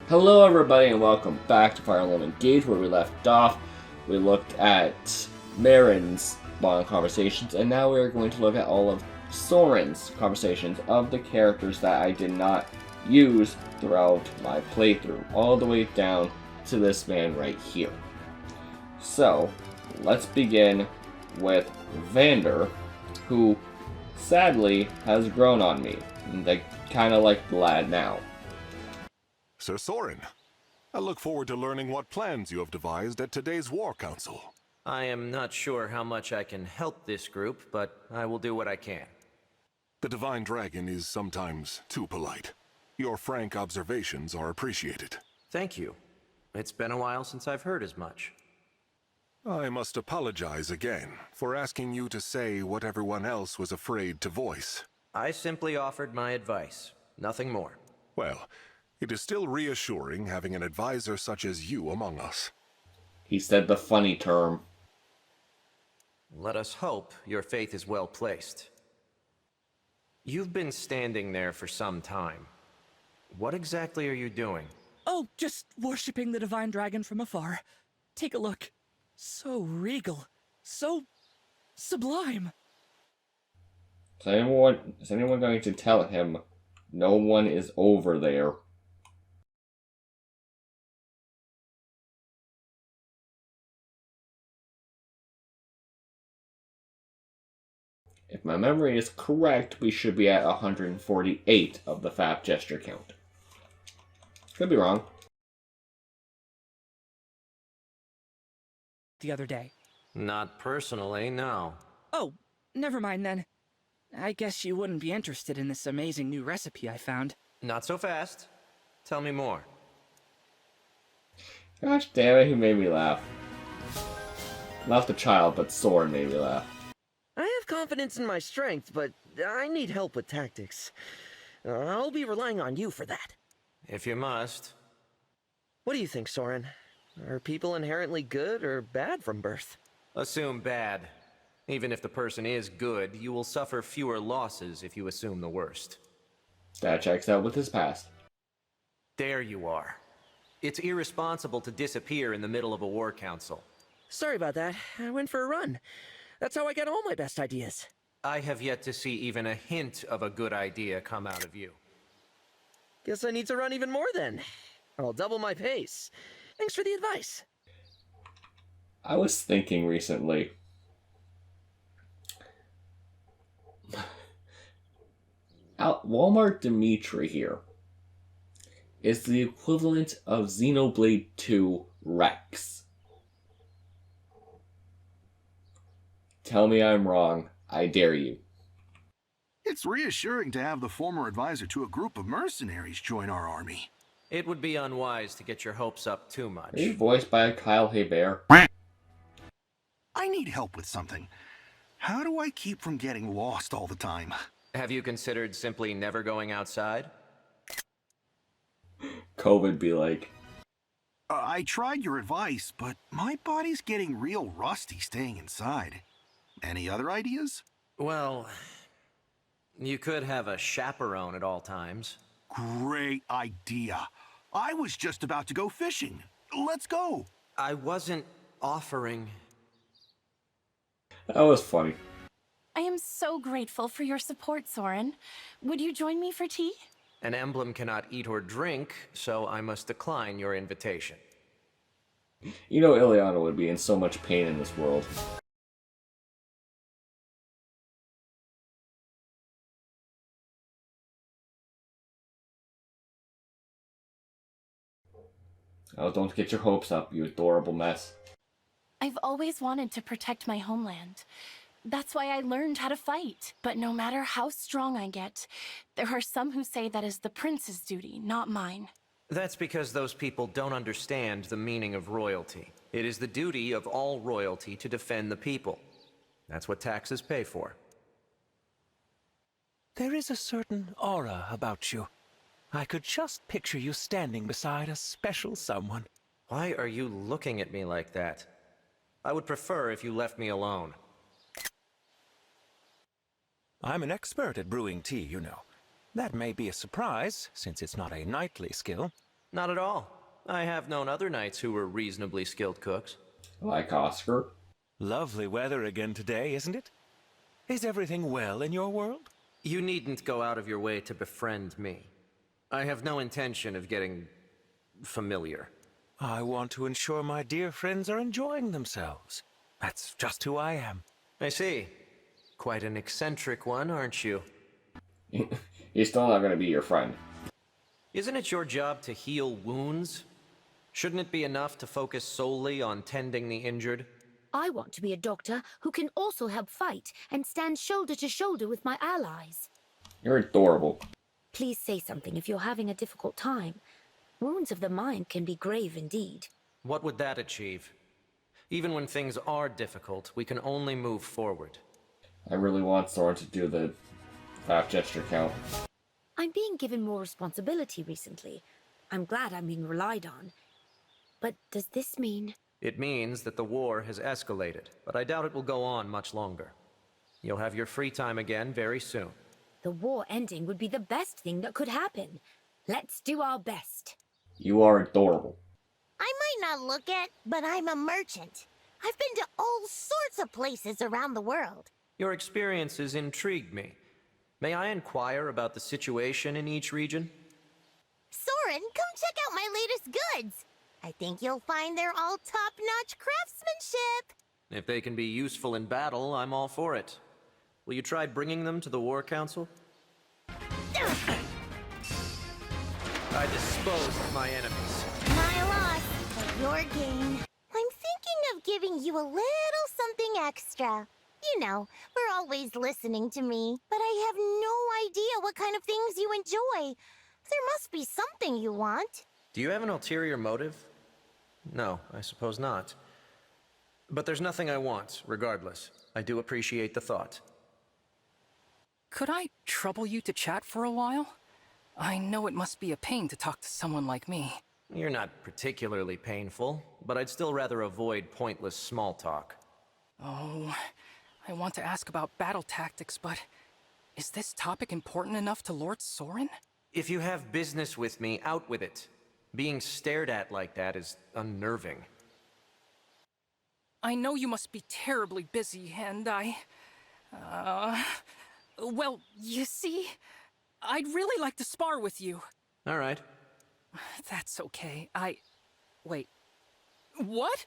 Hello everybody and welcome back to Fire Emblem Engage, where we left off. We looked at Marin's long conversations, and now we're going to look at all of Soren's conversations of the characters that I did not use throughout my playthrough, all the way down to this man right here. So, let's begin with Vander, who sadly has grown on me. I kind of like the lad now. Sir Soren, I look forward to learning what plans you have devised at today's War Council. I am not sure how much I can help this group, but I will do what I can. The Divine Dragon is sometimes too polite. Your frank observations are appreciated. Thank you. It's been a while since I've heard as much. I must apologize again for asking you to say what everyone else was afraid to voice. I simply offered my advice, nothing more. Well, it is still reassuring having an advisor such as you among us. He said the funny term. Let us hope your faith is well placed. You've been standing there for some time. What exactly are you doing? Oh, just worshipping the Divine Dragon from afar. Take a look. So regal. So sublime. Is anyone going to tell him no one is over there? If my memory is correct, we should be at 148 of the Fab gesture count. Could be wrong. The other day. Not personally, no. Oh, never mind then. I guess you wouldn't be interested in this amazing new recipe I found. Not so fast. Tell me more. Gosh damn it, he made me laugh. Not the child, but Soren made me laugh. I have confidence in my strength, but I need help with tactics. I'll be relying on you for that. If you must. What do you think, Soren? Are people inherently good or bad from birth? Assume bad. Even if the person is good, you will suffer fewer losses if you assume the worst. That checks out with his past. There you are. It's irresponsible to disappear in the middle of a war council. Sorry about that. I went for a run. That's how I get all my best ideas. I have yet to see even a hint of a good idea come out of you. Guess I need to run even more then. I'll double my pace. Thanks for the advice. I was thinking recently. Walmart Dimitri here is the equivalent of Xenoblade 2 Rex. Tell me I'm wrong. I dare you. It's reassuring to have the former advisor to a group of mercenaries join our army. It would be unwise to get your hopes up too much. Are you voiced by Kyle Hebert? I need help with something. How do I keep from getting lost all the time? Have you considered simply never going outside? COVID be like. I tried your advice, but my body's getting real rusty staying inside. Any other ideas? Well, you could have a chaperone at all times. Great idea. I was just about to go fishing. Let's go. I wasn't offering. That was funny. I am so grateful for your support, Soren. Would you join me for tea? An emblem cannot eat or drink, so I must decline your invitation. You know Ileana would be in so much pain in this world. Oh, don't get your hopes up, you adorable mess. I've always wanted to protect my homeland. That's why I learned how to fight. But no matter how strong I get, there are some who say that is the prince's duty, not mine. That's because those people don't understand the meaning of royalty. It is the duty of all royalty to defend the people. That's what taxes pay for. There is a certain aura about you. I could just picture you standing beside a special someone. Why are you looking at me like that? I would prefer if you left me alone. I'm an expert at brewing tea, you know. That may be a surprise, since it's not a knightly skill. Not at all. I have known other knights who were reasonably skilled cooks. Like Oscar. Lovely weather again today, isn't it? Is everything well in your world? You needn't go out of your way to befriend me. I have no intention of getting familiar. I want to ensure my dear friends are enjoying themselves. That's just who I am. I see. Quite an eccentric one, aren't you? He's still not going to be your friend. Isn't it your job to heal wounds? Shouldn't it be enough to focus solely on tending the injured? I want to be a doctor who can also help fight and stand shoulder to shoulder with my allies. You're adorable. Please say something if you're having a difficult time. Wounds of the mind can be grave indeed. What would that achieve? Even when things are difficult, we can only move forward. I really want Soren to do the half gesture count. I'm being given more responsibility recently. I'm glad I'm being relied on. But does this mean... It means that the war has escalated, but I doubt it will go on much longer. You'll have your free time again very soon. The war ending would be the best thing that could happen. Let's do our best. You are adorable. I might not look it, but I'm a merchant. I've been to all sorts of places around the world. Your experiences intrigue me. May I inquire about the situation in each region? Soren, come check out my latest goods. I think you'll find they're all top-notch craftsmanship. If they can be useful in battle, I'm all for it. Will you try bringing them to the War Council? I dispose of my enemies. My loss, but your gain. I'm thinking of giving you a little something extra. You know, for always listening to me, but I have no idea what kind of things you enjoy. There must be something you want. Do you have an ulterior motive? No, I suppose not. But there's nothing I want, regardless. I do appreciate the thought. Could I trouble you to chat for a while? I know it must be a pain to talk to someone like me. You're not particularly painful, but I'd still rather avoid pointless small talk. Oh, I want to ask about battle tactics, but is this topic important enough to Lord Soren? If you have business with me, out with it. Being stared at like that is unnerving. I know you must be terribly busy, and well, you see, I'd really like to spar with you. All right. That's okay. Wait. What?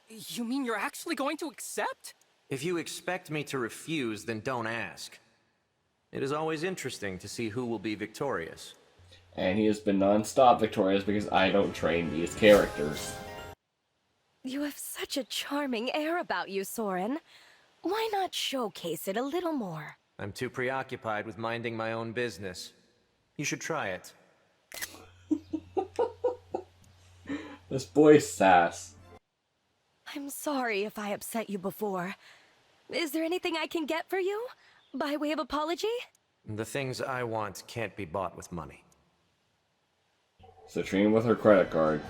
You mean you're actually going to accept? If you expect me to refuse, then don't ask. It is always interesting to see who will be victorious. And he has been non-stop victorious because I don't train these characters. You have such a charming air about you, Soren. Why not showcase it a little more? I'm too preoccupied with minding my own business. You should try it. This boy's sass. I'm sorry if I upset you before. Is there anything I can get for you? By way of apology? The things I want can't be bought with money. Citrine with her credit card.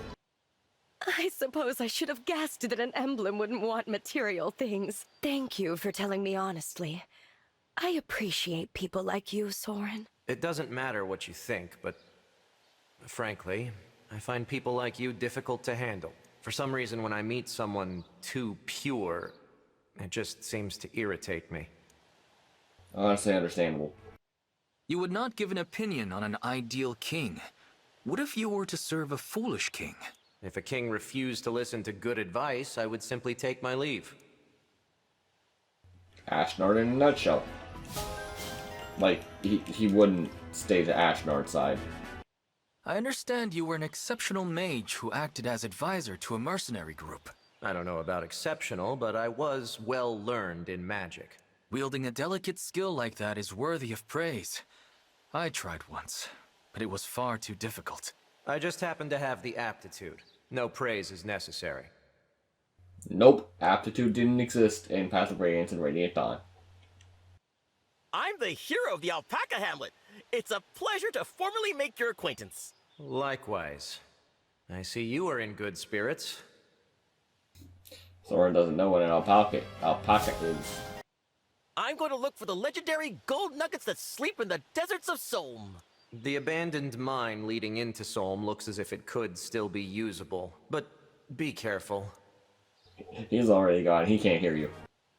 I suppose I should have guessed that an emblem wouldn't want material things. Thank you for telling me honestly. I appreciate people like you, Soren. It doesn't matter what you think, but frankly, I find people like you difficult to handle. For some reason, when I meet someone too pure, it just seems to irritate me. Honestly understandable. You would not give an opinion on an ideal king. What if you were to serve a foolish king? If a king refused to listen to good advice, I would simply take my leave. Ashnard in a nutshell. Like, he wouldn't stay the Ashnard side. I understand you were an exceptional mage who acted as advisor to a mercenary group. I don't know about exceptional, but I was well learned in magic. Wielding a delicate skill like that is worthy of praise. I tried once, but it was far too difficult. I just happen to have the aptitude. No praise is necessary. Nope, aptitude didn't exist in Path of Radiance and Radiant Dawn. I'm the hero of the Alpaca Hamlet. It's a pleasure to formally make your acquaintance. Likewise. I see you are in good spirits. Soren doesn't know what an alpaca is. I'm going to look for the legendary gold nuggets that sleep in the deserts of Solm. The abandoned mine leading into Solm looks as if it could still be usable, but be careful. He's already gone. He can't hear you.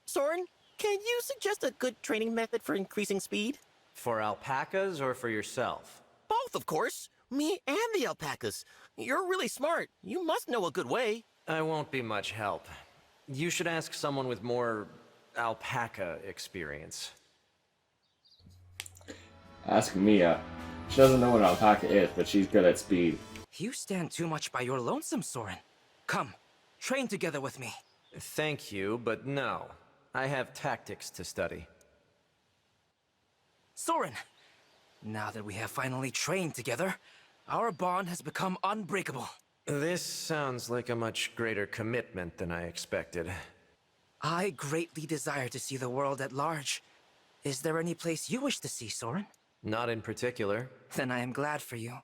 Soren, can you suggest a good training method for increasing speed? For alpacas or for yourself? Both, of course. Me and the alpacas. You're really smart. You must know a good way. I won't be much help. You should ask someone with more alpaca experience. Ask Mia. She doesn't know what an alpaca is, but she's good at speed. You stand too much by your lonesome, Soren. Come, train together with me. Thank you, but no. I have tactics to study. Soren, now that we have finally trained together, our bond has become unbreakable. This sounds like a much greater commitment than I expected. I greatly desire to see the world at large. Is there any place you wish to see, Soren? Not in particular. Then I am glad for you,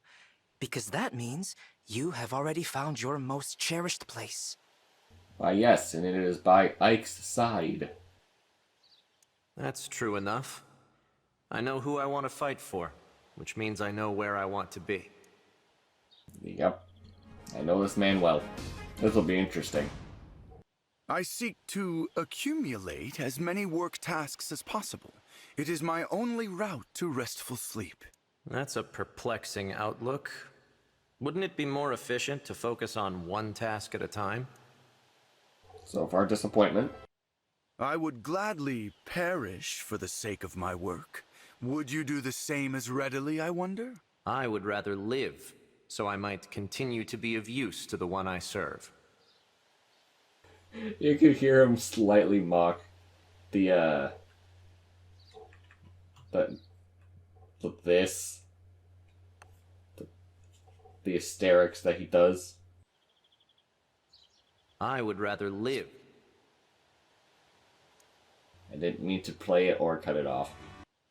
because that means you have already found your most cherished place. Why, yes, and it is by Ike's side. That's true enough. I know who I want to fight for, which means I know where I want to be. Yep. I know this man well. This will be interesting. I seek to accumulate as many work tasks as possible. It is my only route to restful sleep. That's a perplexing outlook. Wouldn't it be more efficient to focus on one task at a time? So far, disappointment. I would gladly perish for the sake of my work. Would you do the same as readily, I wonder? I would rather live, so I might continue to be of use to the one I serve. You could hear him slightly mock the hysterics that he does. I would rather live. I didn't mean to play it or cut it off.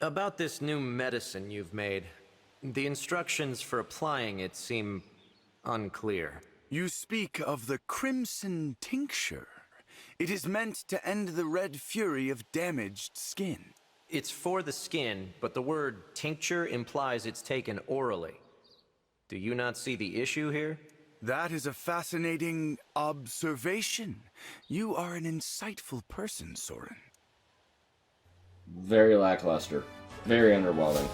About this new medicine you've made, the instructions for applying it seem unclear. You speak of the Crimson Tincture. It is meant to end the red fury of damaged skin. It's for the skin, but the word tincture implies it's taken orally. Do you not see the issue here? That is a fascinating observation. You are an insightful person, Soren. Very lackluster. Very underwhelming.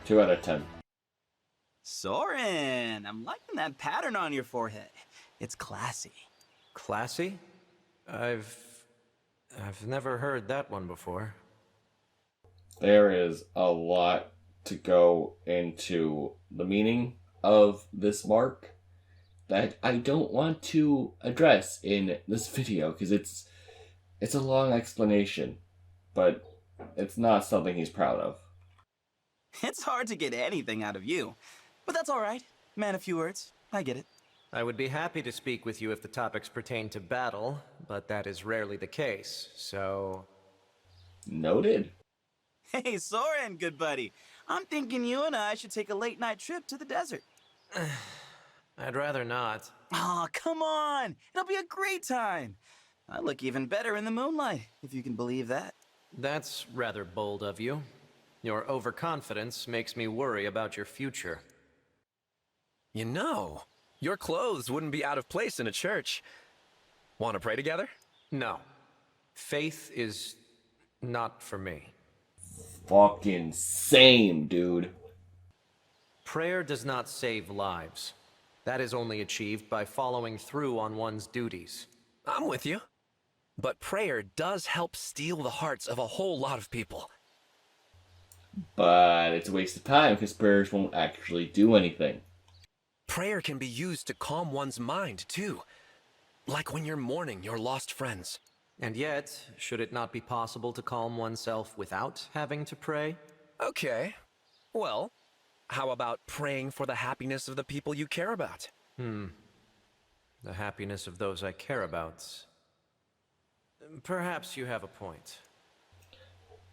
2 out of 10. Soren, I'm liking that pattern on your forehead. It's classy. Classy? I've never heard that one before. There is a lot to go into the meaning of this mark that I don't want to address in this video because it's a long explanation, but it's not something he's proud of. It's hard to get anything out of you, but that's all right. Man, a few words. I get it. I would be happy to speak with you if the topics pertain to battle, but that is rarely the case, so... Noted. Hey, Soren, good buddy. I'm thinking you and I should take a late-night trip to the desert. I'd rather not. Aw, come on. It'll be a great time. I look even better in the moonlight, if you can believe that. That's rather bold of you. Your overconfidence makes me worry about your future. You know, your clothes wouldn't be out of place in a church. Want to pray together? No. Faith is not for me. Fucking same, dude. Prayer does not save lives. That is only achieved by following through on one's duties. I'm with you. But prayer does help steal the hearts of a whole lot of people. But it's a waste of time because prayers won't actually do anything. Prayer can be used to calm one's mind, too. Like when you're mourning your lost friends. And yet, should it not be possible to calm oneself without having to pray? Okay. Well, how about praying for the happiness of the people you care about? The happiness of those I care about. Perhaps you have a point.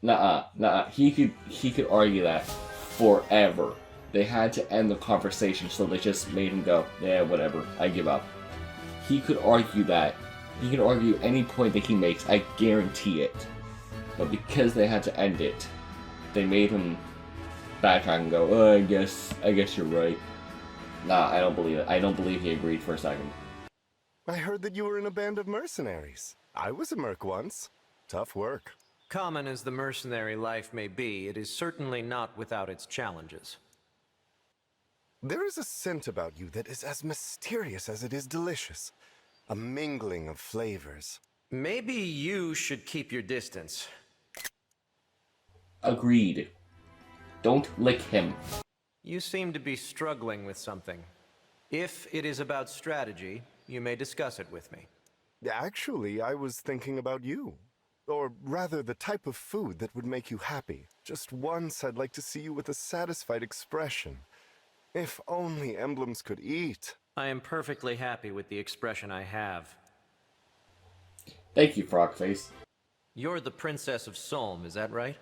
Nuh-uh. He could argue that forever. They had to end the conversation, so they just made him go, yeah, whatever, I give up. He could argue that. He can argue any point that he makes, I guarantee it. But because they had to end it, they made him backtrack and go, oh, I guess you're right. Nah, I don't believe it. I don't believe he agreed for a second. I heard that you were in a band of mercenaries. I was a merc once. Tough work. Common as the mercenary life may be, it is certainly not without its challenges. There is a scent about you that is as mysterious as it is delicious. A mingling of flavors. Maybe you should keep your distance. Agreed. Don't lick him. You seem to be struggling with something. If it is about strategy, you may discuss it with me. Actually, I was thinking about you. Or rather, the type of food that would make you happy. Just once, I'd like to see you with a satisfied expression. If only emblems could eat. I am perfectly happy with the expression I have. Thank you, Frogface. You're the Princess of Solm, is that right?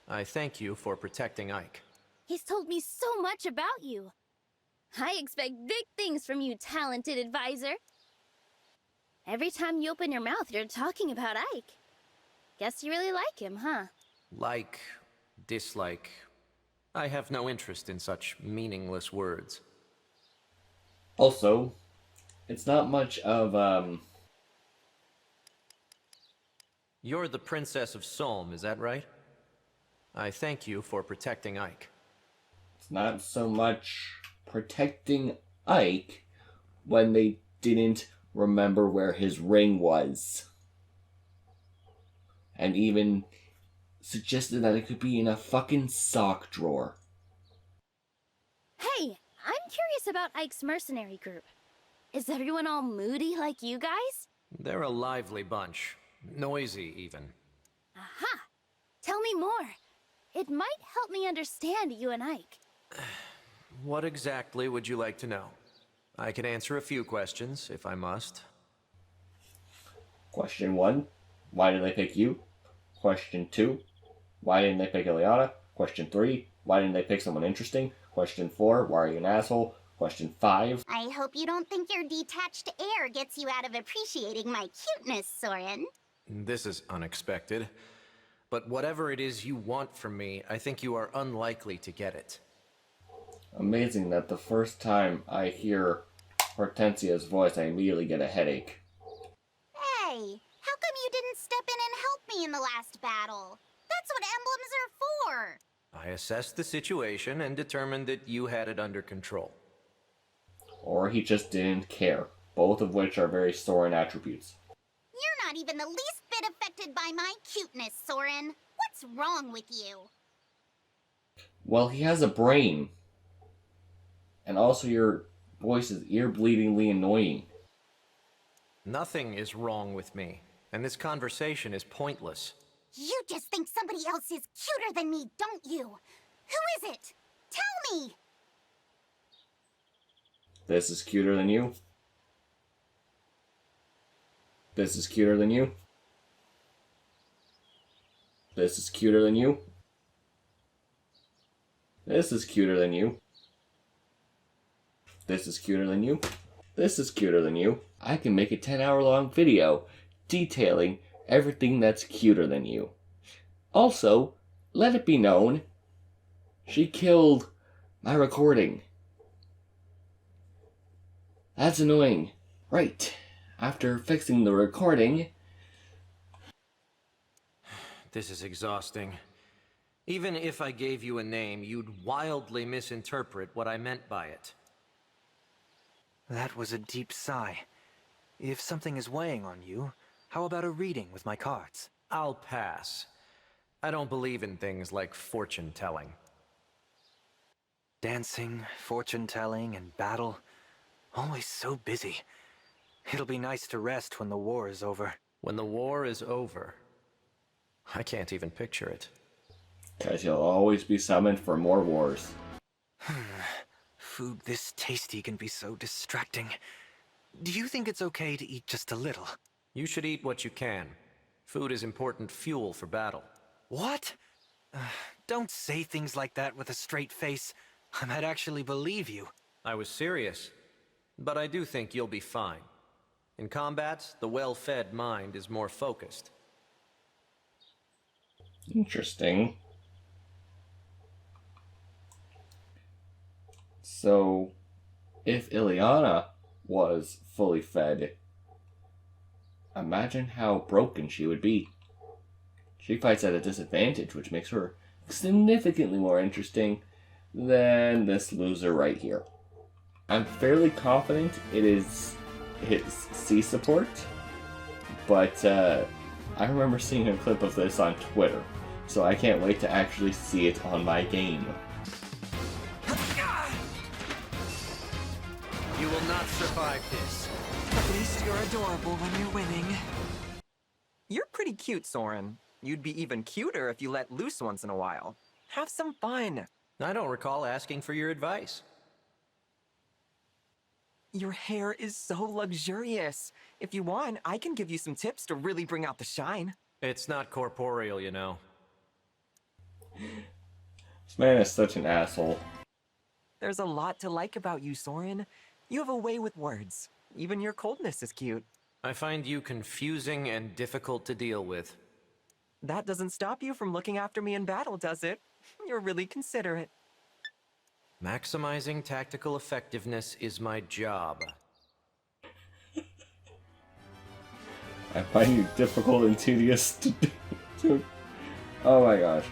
I thank you for protecting Ike. He's told me so much about you. I expect big things from you, talented advisor. Every time you open your mouth, you're talking about Ike. Guess you really like him, huh? Like, dislike. I have no interest in such meaningless words. Also, it's not much of, You're the Princess of Solm, is that right? I thank you for protecting Ike. It's not so much protecting Ike when they didn't remember where his ring was. And even suggested that it could be in a fucking sock drawer. Hey, I'm curious about Ike's mercenary group. Is everyone all moody like you guys? They're a lively bunch. Noisy, even. Aha! Tell me more. It might help me understand you and Ike. What exactly would you like to know? I can answer a few questions, if I must. Question 1, why did they pick you? Question 2, why didn't they pick Ileana? Question 3, why didn't they pick someone interesting? Question 4, why are you an asshole? Question 5. I hope you don't think your detached air gets you out of appreciating my cuteness, Soren. This is unexpected. But whatever it is you want from me, I think you are unlikely to get it. Amazing that the first time I hear Hortensia's voice, I immediately get a headache. Hey, how come you didn't step in and help me in the last battle? That's what emblems are for. I assessed the situation and determined that you had it under control. Or he just didn't care, both of which are very Soren attributes. You're not even the least bit affected by my cuteness, Soren. What's wrong with you? Well, he has a brain. And also your voice is ear-bleedingly annoying. Nothing is wrong with me, and this conversation is pointless. You just think somebody else is cuter than me, don't you? Who is it? Tell me! This is cuter than you. This is cuter than you. This is cuter than you. This is cuter than you. This is cuter than you. This is cuter than you. I can make a 10-hour-long video detailing everything that's cuter than you. Also, let it be known, she killed my recording. That's annoying. Right. After fixing the recording... This is exhausting. Even if I gave you a name, you'd wildly misinterpret what I meant by it. That was a deep sigh. If something is weighing on you, how about a reading with my cards? I'll pass. I don't believe in things like fortune-telling. Dancing, fortune-telling, and battle. Always so busy. It'll be nice to rest when the war is over. When the war is over? I can't even picture it. Because you'll always be summoned for more wars. Food this tasty can be so distracting. Do you think it's okay to eat just a little? You should eat what you can. Food is important fuel for battle. What? Don't say things like that with a straight face. I might actually believe you. I was serious. But I do think you'll be fine. In combat, the well-fed mind is more focused. Interesting. So, if Ileana was fully fed, imagine how broken she would be. She fights at a disadvantage, which makes her significantly more interesting than this loser right here. I'm fairly confident it is his C support, but I remember seeing a clip of this on Twitter, so I can't wait to actually see it on my game. You will not survive this. At least you're adorable when you're winning. You're pretty cute, Soren. You'd be even cuter if you let loose once in a while. Have some fun. I don't recall asking for your advice. Your hair is so luxurious. If you want, I can give you some tips to really bring out the shine. It's not corporeal, you know. This man is such an asshole. There's a lot to like about you, Soren. You have a way with words. Even your coldness is cute. I find you confusing and difficult to deal with. That doesn't stop you from looking after me in battle, does it? You're really considerate. Maximizing tactical effectiveness is my job. I find you difficult and tedious to do. Oh my gosh.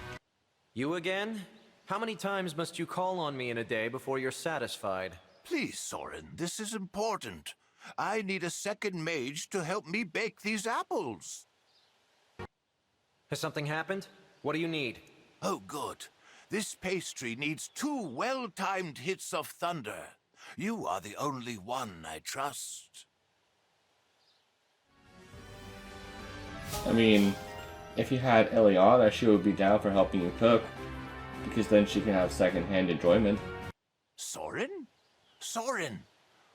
You again? How many times must you call on me in a day before you're satisfied? Please, Soren, this is important. I need a second mage to help me bake these apples. Has something happened? What do you need? Oh, good. This pastry needs 2 well-timed hits of thunder. You are the only one I trust. I mean, if you had Ileana, she would be down for helping you cook, because then she can have second-hand enjoyment. Soren? Soren,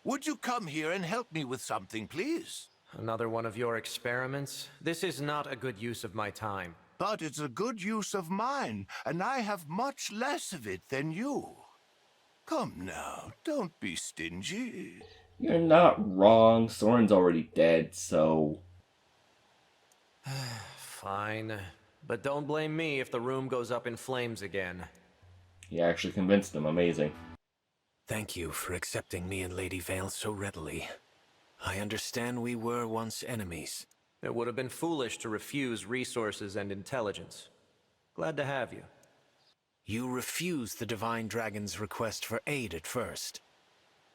would you come here and help me with something, please? Another one of your experiments? This is not a good use of my time. But it's a good use of mine, and I have much less of it than you. Come now, don't be stingy. You're not wrong. Soren's already dead, so... Fine. But don't blame me if the room goes up in flames again. You actually convinced him. Amazing. Thank you for accepting me and Lady Vale so readily. I understand we were once enemies. It would have been foolish to refuse resources and intelligence. Glad to have you. You refused the Divine Dragon's request for aid at first.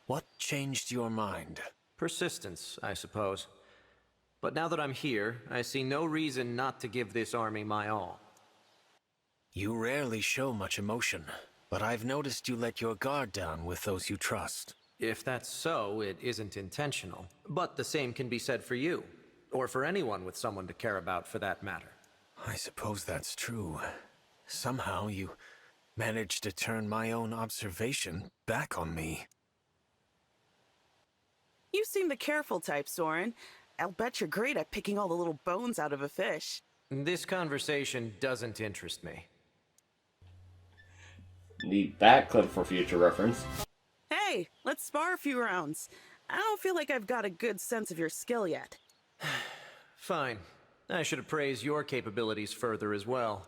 What changed your mind? Persistence, I suppose. But now that I'm here, I see no reason not to give this army my all. You rarely show much emotion, but I've noticed you let your guard down with those you trust. If that's so, it isn't intentional. But the same can be said for you. Or for anyone with someone to care about, for that matter. I suppose that's true. Somehow you managed to turn my own observation back on me. You seem the careful type, Soren. I'll bet you're great at picking all the little bones out of a fish. This conversation doesn't interest me. Need that clip for future reference. Hey, let's spar a few rounds. I don't feel like I've got a good sense of your skill yet. Fine. I should appraise your capabilities further as well.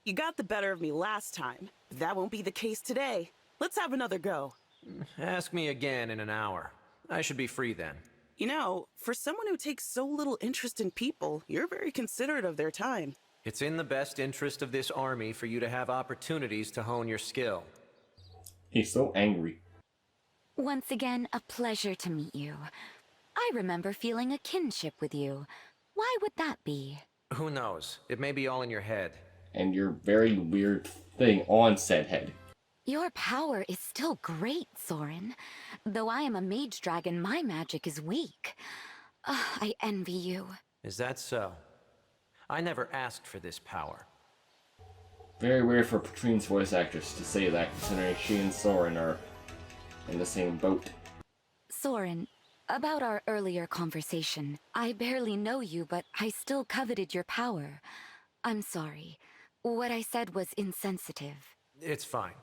You got the better of me last time, but that won't be the case today. Let's have another go. Ask me again in an hour. I should be free then. You know, for someone who takes so little interest in people, you're very considerate of their time. It's in the best interest of this army for you to have opportunities to hone your skill. He's so angry. Once again, a pleasure to meet you. I remember feeling a kinship with you. Why would that be? Who knows? It may be all in your head. And your very weird thing on said head. Your power is still great, Soren. Though I am a mage dragon, my magic is weak. I envy you. Is that so? I never asked for this power. Very weird for Patrine's voice actress to say that, considering she and Soren are in the same boat. Soren, about our earlier conversation, I barely know you, but I still coveted your power. I'm sorry. What I said was insensitive. It's fine.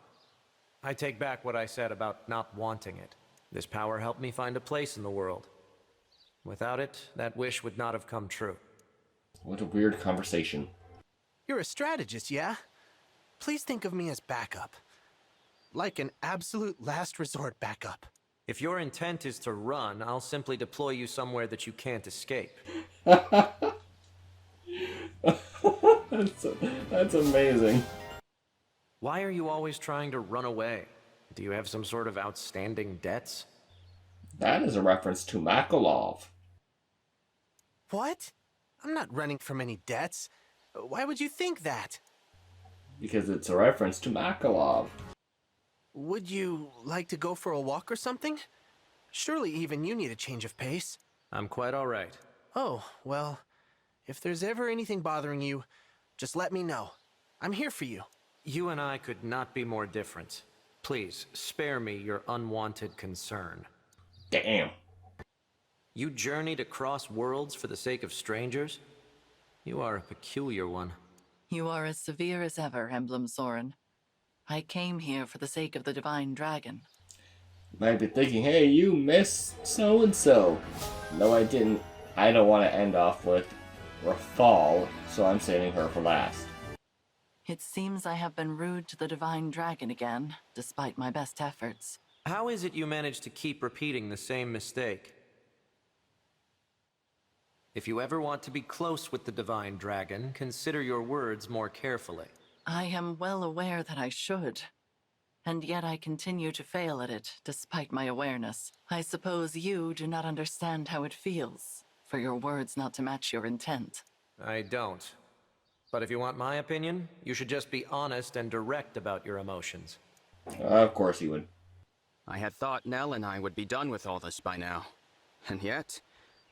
I take back what I said about not wanting it. This power helped me find a place in the world. Without it, that wish would not have come true. What a weird conversation. You're a strategist, yeah? Please think of me as backup. like an absolute last resort backup. If your intent is to run, I'll simply deploy you somewhere that you can't escape. That's amazing. Why are you always trying to run away? Do you have some sort of outstanding debts? That is a reference to Makalov. What? I'm not running from any debts. Why would you think that? Because it's a reference to Makalov. Would you like to go for a walk or something? Surely even you need a change of pace. I'm quite all right. Oh, well, if there's ever anything bothering you, just let me know. I'm here for you. You and I could not be more different. Please, spare me your unwanted concern. Damn. You journeyed across worlds for the sake of strangers? You are a peculiar one. You are as severe as ever, Emblem Soren. I came here for the sake of the Divine Dragon. Might be thinking, hey, you miss so-and-so. No, I didn't. I don't want to end off with Rafal, so I'm saving her for last. It seems I have been rude to the Divine Dragon again, despite my best efforts. How is it you manage to keep repeating the same mistake? If you ever want to be close with the Divine Dragon, consider your words more carefully. I am well aware that I should. And yet I continue to fail at it, despite my awareness. I suppose you do not understand how it feels, for your words not to match your intent. I don't. But if you want my opinion, you should just be honest and direct about your emotions. Of course he would. I had thought Nell and I would be done with all this by now. And yet,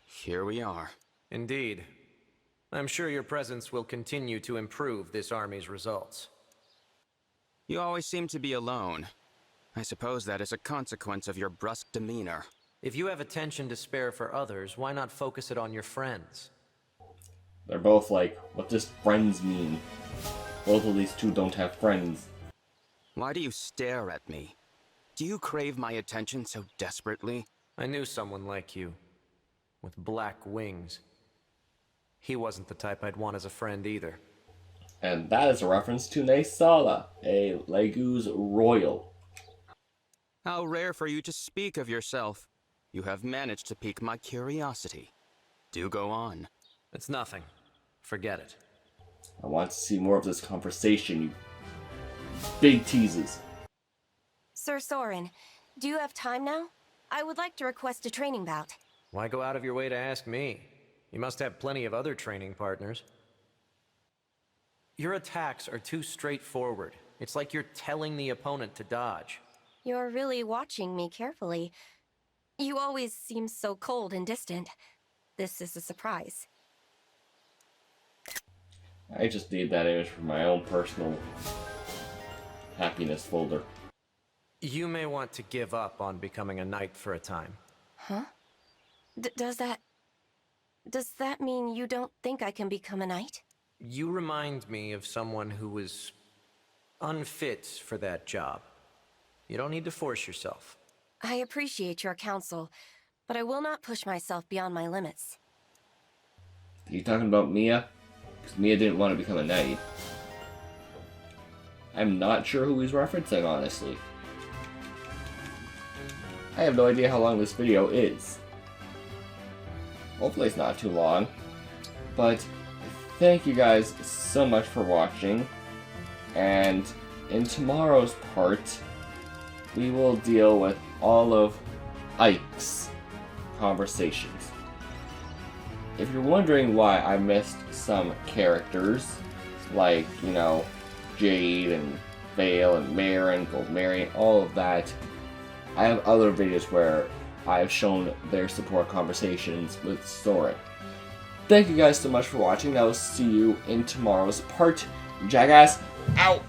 here we are. Indeed. I'm sure your presence will continue to improve this army's results. You always seem to be alone. I suppose that is a consequence of your brusque demeanor. If you have attention to spare for others, why not focus it on your friends? They're both like, what does friends mean? Both of these two don't have friends. Why do you stare at me? Do you crave my attention so desperately? I knew someone like you, with black wings. He wasn't the type I'd want as a friend either. And that is a reference to Naesala, a Legu's royal. How rare for you to speak of yourself. You have managed to pique my curiosity. Do go on. It's nothing. Forget it. I want to see more of this conversation, you big teases. Sir Soren, do you have time now? I would like to request a training bout. Why go out of your way to ask me? You must have plenty of other training partners. Your attacks are too straightforward. It's like you're telling the opponent to dodge. You're really watching me carefully. You always seem so cold and distant. This is a surprise. I just need that image for my own personal happiness folder. You may want to give up on becoming a knight for a time. Huh? Does that mean you don't think I can become a knight? You remind me of someone who was unfit for that job. You don't need to force yourself. I appreciate your counsel, but I will not push myself beyond my limits. Are you talking about Mia? Because Mia didn't want to become a knight. I'm not sure who he's referencing, honestly. I have no idea how long this video is. Hopefully it's not too long. But thank you guys so much for watching. And in tomorrow's part, we will deal with all of Ike's conversations. If you're wondering why I missed some characters, like, you know, Jade and Vale and Marin, Gold Marion, all of that, I have other videos where I have shown their support conversations with Soren. Thank you guys so much for watching. I will see you in tomorrow's part. Jackass, out!